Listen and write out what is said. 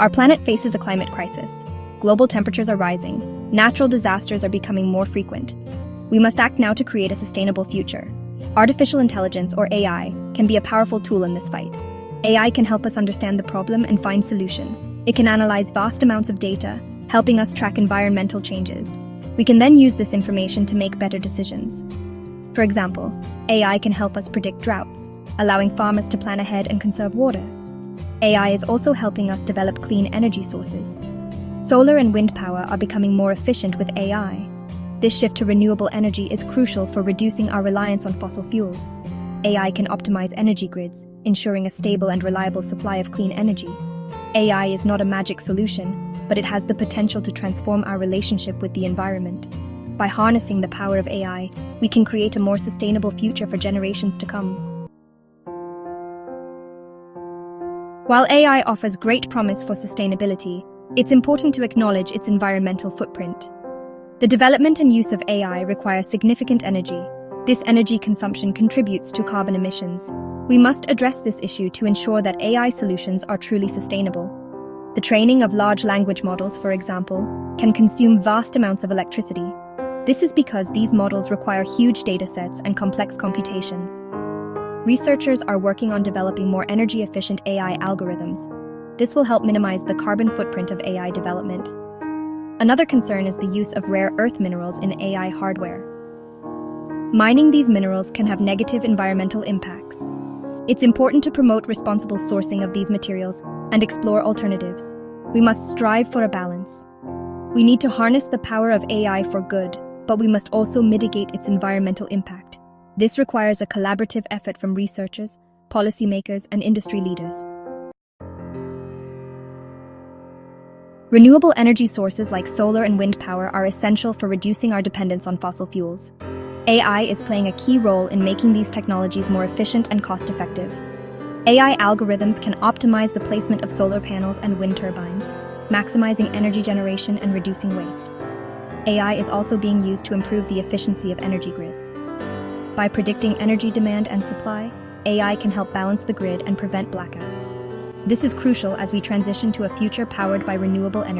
Our planet faces a climate crisis. Global temperatures are rising. Natural disasters are becoming more frequent. We must act now to create a sustainable future. Artificial intelligence, or AI, can be a powerful tool in this fight. AI can help us understand the problem and find solutions. It can analyze vast amounts of data, helping us track environmental changes. We can then use this information to make better decisions. For example, AI can help us predict droughts, allowing farmers to plan ahead and conserve water. AI is also helping us develop clean energy sources. Solar and wind power are becoming more efficient with AI. This shift to renewable energy is crucial for reducing our reliance on fossil fuels. AI can optimize energy grids, ensuring a stable and reliable supply of clean energy. AI is not a magic solution, but it has the potential to transform our relationship with the environment. By harnessing the power of AI, we can create a more sustainable future for generations to come. While AI offers great promise for sustainability, it's important to acknowledge its environmental footprint. The development and use of AI require significant energy. This energy consumption contributes to carbon emissions. We must address this issue to ensure that AI solutions are truly sustainable. The training of large language models, for example, can consume vast amounts of electricity. This is because these models require huge datasets and complex computations. Researchers are working on developing more energy-efficient AI algorithms. This will help minimize the carbon footprint of AI development. Another concern is the use of rare earth minerals in AI hardware. Mining these minerals can have negative environmental impacts. It's important to promote responsible sourcing of these materials and explore alternatives. We must strive for a balance. We need to harness the power of AI for good, but we must also mitigate its environmental impact. This requires a collaborative effort from researchers, policymakers, and industry leaders. Renewable energy sources like solar and wind power are essential for reducing our dependence on fossil fuels. AI is playing a key role in making these technologies more efficient and cost-effective. AI algorithms can optimize the placement of solar panels and wind turbines, maximizing energy generation and reducing waste. AI is also being used to improve the efficiency of energy grids. By predicting energy demand and supply, AI can help balance the grid and prevent blackouts. This is crucial as we transition to a future powered by renewable energy.